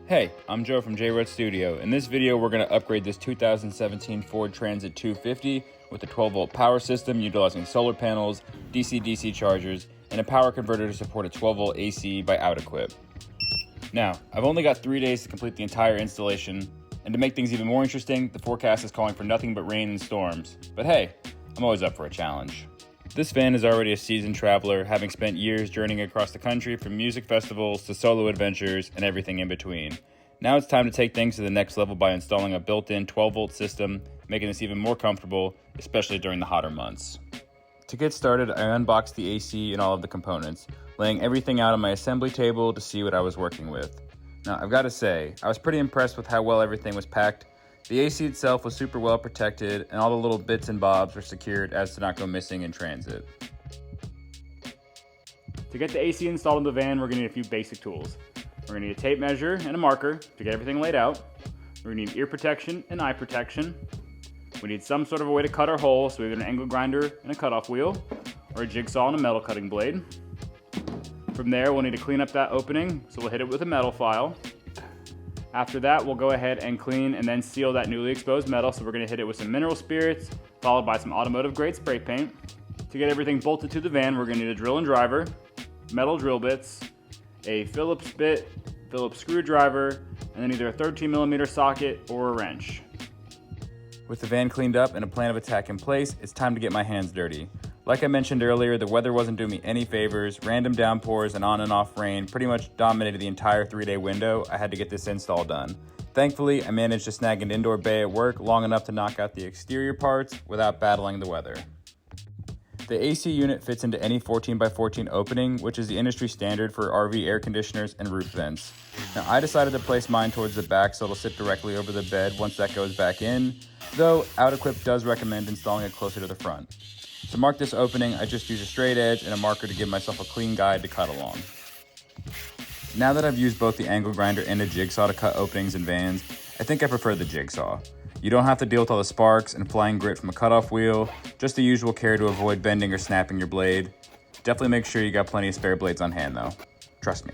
Hey, I'm Joe from JRed Studio. In this video, we're going to upgrade this 2017 Ford Transit 250 with a 12-volt power system utilizing solar panels, DC-DC chargers, and a power converter to support a 12-volt AC by OutEquip. Now, I've only got 3 days to complete the entire installation, and to make things even more interesting, the forecast is calling for nothing but rain and storms. But hey, I'm always up for a challenge. This van is already a seasoned traveler, having spent years journeying across the country from music festivals to solo adventures and everything in between. Now it's time to take things to the next level by installing a built-in 12-volt system, making this even more comfortable, especially during the hotter months. To get started, I unboxed the AC and all of the components, laying everything out on my assembly table to see what I was working with. Now, I've got to say, I was pretty impressed with how well everything was packed. The AC itself was super well protected, and all the little bits and bobs were secured as to not go missing in transit. To get the AC installed in the van, we're going to need a few basic tools. We're going to need a tape measure and a marker to get everything laid out. We're going to need ear protection and eye protection. We need some sort of a way to cut our hole, so we have an angle grinder and a cutoff wheel, or a jigsaw and a metal cutting blade. From there, we'll need to clean up that opening, so we'll hit it with a metal file. After that, we'll go ahead and clean and then seal that newly exposed metal, so we're going to hit it with some mineral spirits, followed by some automotive grade spray paint. To get everything bolted to the van, we're going to need a drill and driver, metal drill bits, a Phillips bit, Phillips screwdriver, and then either a 13mm socket or a wrench. With the van cleaned up and a plan of attack in place, it's time to get my hands dirty. Like I mentioned earlier, the weather wasn't doing me any favors. Random downpours and on and off rain pretty much dominated the entire 3-day window. I had to get this install done. Thankfully, I managed to snag an indoor bay at work long enough to knock out the exterior parts without battling the weather. The AC unit fits into any 14x14 opening, which is the industry standard for RV air conditioners and roof vents. Now, I decided to place mine towards the back so it'll sit directly over the bed once that goes back in, though OutEquip does recommend installing it closer to the front. To mark this opening, I just use a straight edge and a marker to give myself a clean guide to cut along. Now that I've used both the angle grinder and a jigsaw to cut openings in vans, I think I prefer the jigsaw. You don't have to deal with all the sparks and flying grit from a cutoff wheel, just the usual care to avoid bending or snapping your blade. Definitely make sure you got plenty of spare blades on hand though. Trust me.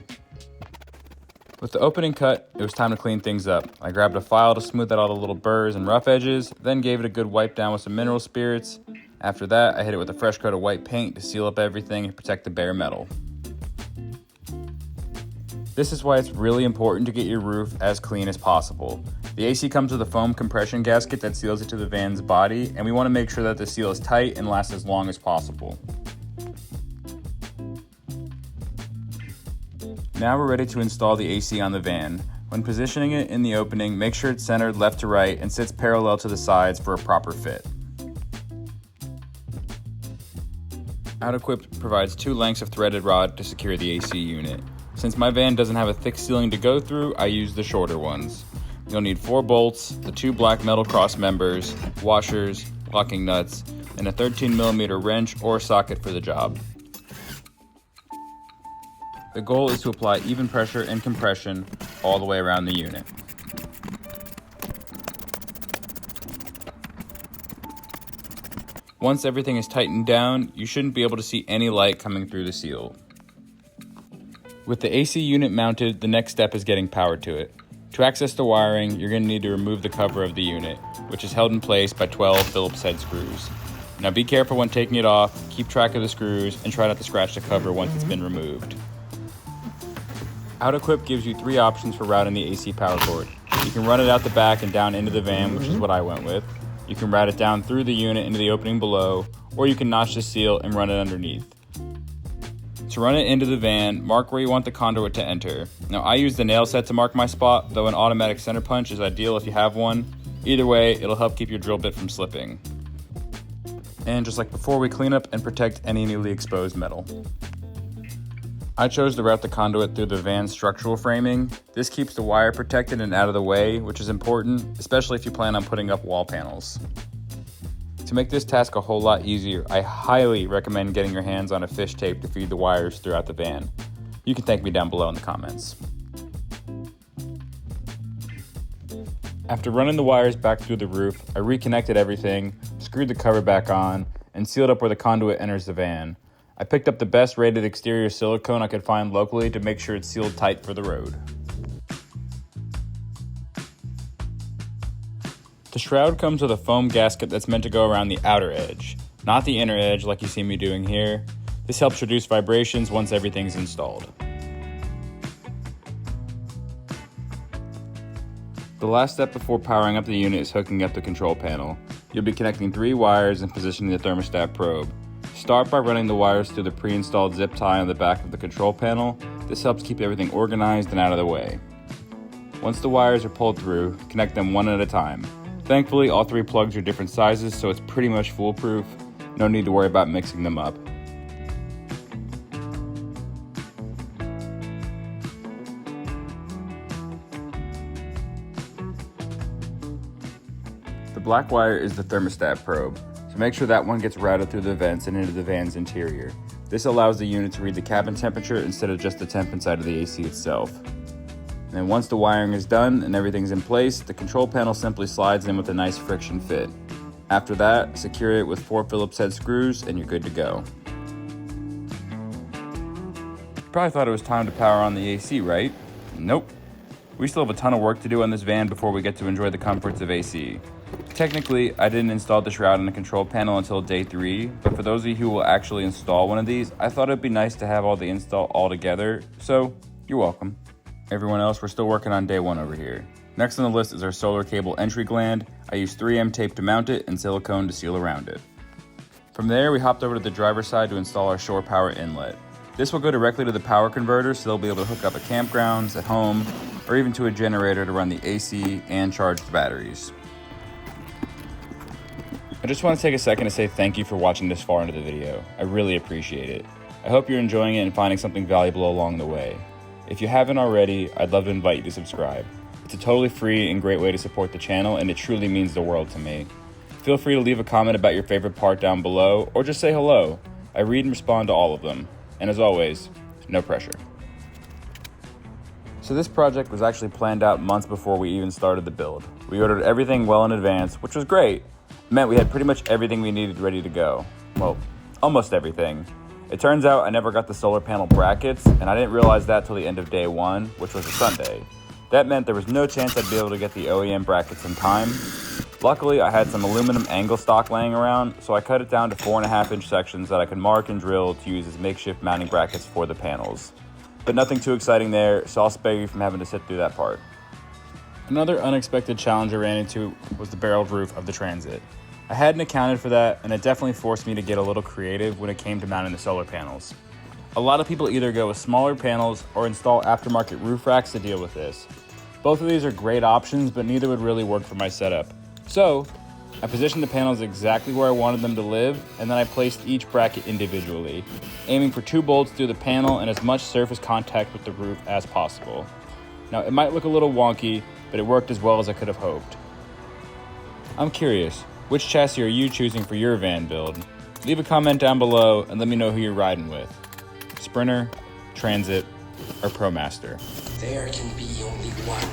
With the opening cut, it was time to clean things up. I grabbed a file to smooth out all the little burrs and rough edges, then gave it a good wipe down with some mineral spirits. After that, I hit it with a fresh coat of white paint to seal up everything and protect the bare metal. This is why it's really important to get your roof as clean as possible. The AC comes with a foam compression gasket that seals it to the van's body, and we want to make sure that the seal is tight and lasts as long as possible. Now we're ready to install the AC on the van. When positioning it in the opening, make sure it's centered left to right and sits parallel to the sides for a proper fit. OutEquip provides 2 lengths of threaded rod to secure the AC unit. Since my van doesn't have a thick ceiling to go through, I use the shorter ones. You'll need 4 bolts, the 2 black metal cross members, washers, locking nuts, and a 13mm wrench or socket for the job. The goal is to apply even pressure and compression all the way around the unit. Once everything is tightened down, you shouldn't be able to see any light coming through the seal. With the AC unit mounted, the next step is getting power to it. To access the wiring, you're going to need to remove the cover of the unit, which is held in place by 12 Phillips head screws. Now be careful when taking it off, keep track of the screws, and try not to scratch the cover once it's been removed. OutEquip gives you 3 options for routing the AC power cord. You can run it out the back and down into the van, which is what I went with. You can route it down through the unit into the opening below, or you can notch the seal and run it underneath. To run it into the van, mark where you want the conduit to enter. Now I use the nail set to mark my spot, though an automatic center punch is ideal if you have one. Either way, it'll help keep your drill bit from slipping. And just like before, we clean up and protect any newly exposed metal. I chose to route the conduit through the van's structural framing. This keeps the wire protected and out of the way, which is important, especially if you plan on putting up wall panels. To make this task a whole lot easier, I highly recommend getting your hands on a fish tape to feed the wires throughout the van. You can thank me down below in the comments. After running the wires back through the roof, I reconnected everything, screwed the cover back on, and sealed up where the conduit enters the van. I picked up the best rated exterior silicone I could find locally to make sure it's sealed tight for the road. The shroud comes with a foam gasket that's meant to go around the outer edge, not the inner edge like you see me doing here. This helps reduce vibrations once everything's installed. The last step before powering up the unit is hooking up the control panel. You'll be connecting 3 wires and positioning the thermostat probe. Start by running the wires through the pre-installed zip tie on the back of the control panel. This helps keep everything organized and out of the way. Once the wires are pulled through, connect them one at a time. Thankfully, all 3 plugs are different sizes, so it's pretty much foolproof. No need to worry about mixing them up. The black wire is the thermostat probe, so make sure that one gets routed through the vents and into the van's interior. This allows the unit to read the cabin temperature instead of just the temp inside of the AC itself. And then once the wiring is done and everything's in place, the control panel simply slides in with a nice friction fit. After that, secure it with 4 Phillips head screws and you're good to go. You probably thought it was time to power on the AC, right? Nope. We still have a ton of work to do on this van before we get to enjoy the comforts of AC. Technically, I didn't install the shroud on the control panel until day 3, but for those of you who will actually install one of these, I thought it'd be nice to have all the install all together, so you're welcome. Everyone else, we're still working on day 1 over here. Next on the list is our solar cable entry gland. I used 3M tape to mount it and silicone to seal around it. From there, we hopped over to the driver's side to install our shore power inlet. This will go directly to the power converter, so they'll be able to hook up at campgrounds, at home, or even to a generator to run the AC and charge the batteries. I just want to take a second to say thank you for watching this far into the video. I really appreciate it. I hope you're enjoying it and finding something valuable along the way. If you haven't already, I'd love to invite you to subscribe. It's a totally free and great way to support the channel, and it truly means the world to me. Feel free to leave a comment about your favorite part down below, or just say hello. I read and respond to all of them. And as always, no pressure. So this project was actually planned out months before we even started the build. We ordered everything well in advance, which was great. It meant we had pretty much everything we needed ready to go. Well, almost everything. It turns out I never got the solar panel brackets, and I didn't realize that till the end of day 1, which was a Sunday. That meant there was no chance I'd be able to get the OEM brackets in time. Luckily, I had some aluminum angle stock laying around, so I cut it down to 4.5-inch sections that I could mark and drill to use as makeshift mounting brackets for the panels. But nothing too exciting there, so I'll spare you from having to sit through that part. Another unexpected challenge I ran into was the barreled roof of the Transit. I hadn't accounted for that, and it definitely forced me to get a little creative when it came to mounting the solar panels. A lot of people either go with smaller panels or install aftermarket roof racks to deal with this. Both of these are great options, but neither would really work for my setup. So, I positioned the panels exactly where I wanted them to live, and then I placed each bracket individually, aiming for 2 bolts through the panel and as much surface contact with the roof as possible. Now, it might look a little wonky, but it worked as well as I could have hoped. I'm curious, which chassis are you choosing for your van build? Leave a comment down below and let me know who you're riding with. Sprinter, Transit, or ProMaster. There can be only one.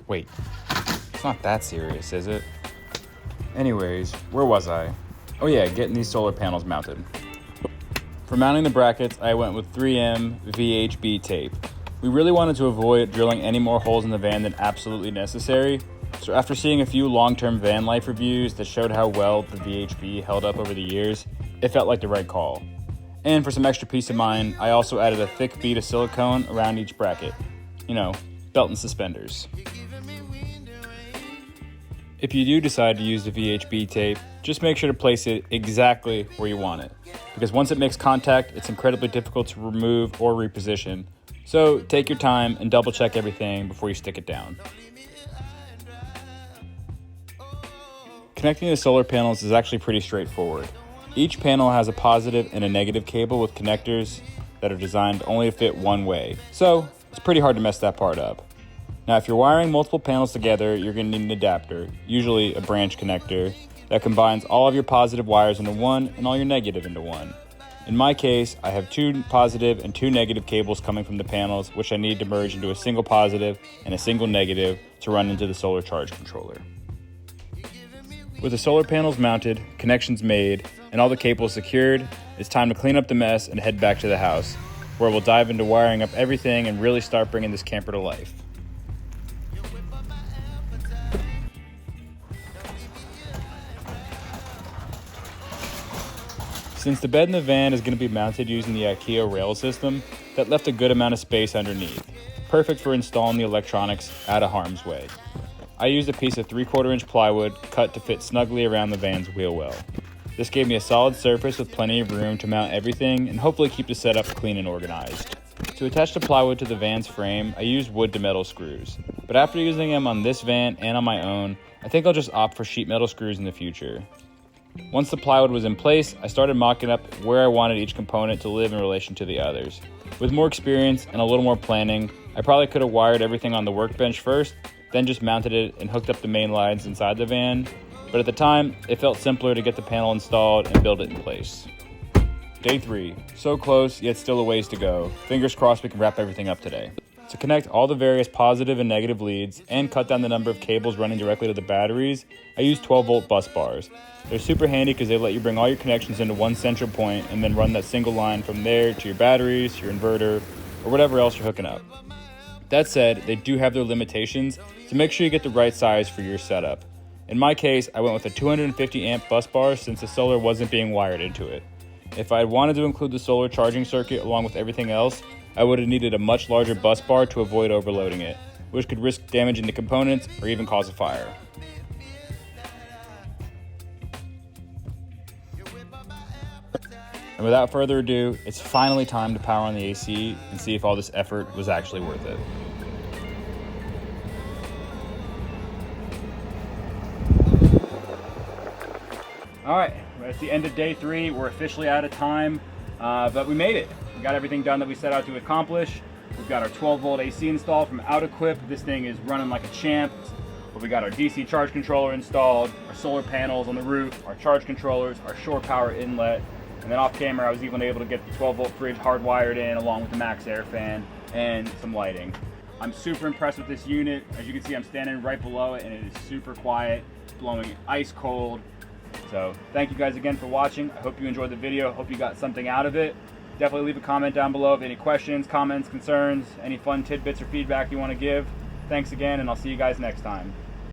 Wait, it's not that serious, is it? Anyways, where was I? Oh yeah, getting these solar panels mounted. For mounting the brackets, I went with 3M VHB tape. We really wanted to avoid drilling any more holes in the van than absolutely necessary, so after seeing a few long-term van life reviews that showed how well the VHB held up over the years, it felt like the right call. And for some extra peace of mind, I also added a thick bead of silicone around each bracket. You know, belt and suspenders. If you do decide to use the VHB tape, just make sure to place it exactly where you want it, because once it makes contact, it's incredibly difficult to remove or reposition. So take your time and double check everything before you stick it down. Connecting the solar panels is actually pretty straightforward. Each panel has a positive and a negative cable with connectors that are designed only to fit one way, so it's pretty hard to mess that part up. Now, if you're wiring multiple panels together, you're going to need an adapter, usually a branch connector, that combines all of your positive wires into one and all your negative into one. In my case, I have 2 positive and 2 negative cables coming from the panels, which I need to merge into a single positive and a single negative to run into the solar charge controller. With the solar panels mounted, connections made, and all the cables secured, it's time to clean up the mess and head back to the house, where we'll dive into wiring up everything and really start bringing this camper to life. Since the bed in the van is going to be mounted using the IKEA rail system, that left a good amount of space underneath, perfect for installing the electronics out of harm's way. I used a piece of 3/4 inch plywood cut to fit snugly around the van's wheel well. This gave me a solid surface with plenty of room to mount everything and hopefully keep the setup clean and organized. To attach the plywood to the van's frame, I used wood to metal screws, but after using them on this van and on my own, I think I'll just opt for sheet metal screws in the future. Once the plywood was in place, I started mocking up where I wanted each component to live in relation to the others. With more experience and a little more planning, I probably could have wired everything on the workbench first, then just mounted it and hooked up the main lines inside the van, but at the time, it felt simpler to get the panel installed and build it in place. Day 3. So close, yet still a ways to go. Fingers crossed we can wrap everything up today. To connect all the various positive and negative leads and cut down the number of cables running directly to the batteries, I used 12-volt bus bars. They're super handy because they let you bring all your connections into one central point and then run that single line from there to your batteries, your inverter, or whatever else you're hooking up. That said, they do have their limitations, so make sure you get the right size for your setup. In my case, I went with a 250 amp bus bar since the solar wasn't being wired into it. If I had wanted to include the solar charging circuit along with everything else, I would have needed a much larger bus bar to avoid overloading it, which could risk damaging the components or even cause a fire. And without further ado, it's finally time to power on the AC and see if all this effort was actually worth it. All right, we're at the end of day 3. We're officially out of time, but we made it. We got everything done that we set out to accomplish. We've got our 12-volt AC installed from OutEquip. This thing is running like a champ. We got our DC charge controller installed, our solar panels on the roof, our charge controllers, our shore power inlet, and then off camera I was even able to get the 12-volt fridge hardwired in along with the max air fan and some lighting. I'm super impressed with this unit. As you can see, I'm standing right below it and it is super quiet, blowing ice cold. So thank you guys again for watching. I hope you enjoyed the video. Hope you got something out of it. Definitely leave a comment down below of any questions, comments, concerns, any fun tidbits or feedback you want to give. Thanks again, and I'll see you guys next time.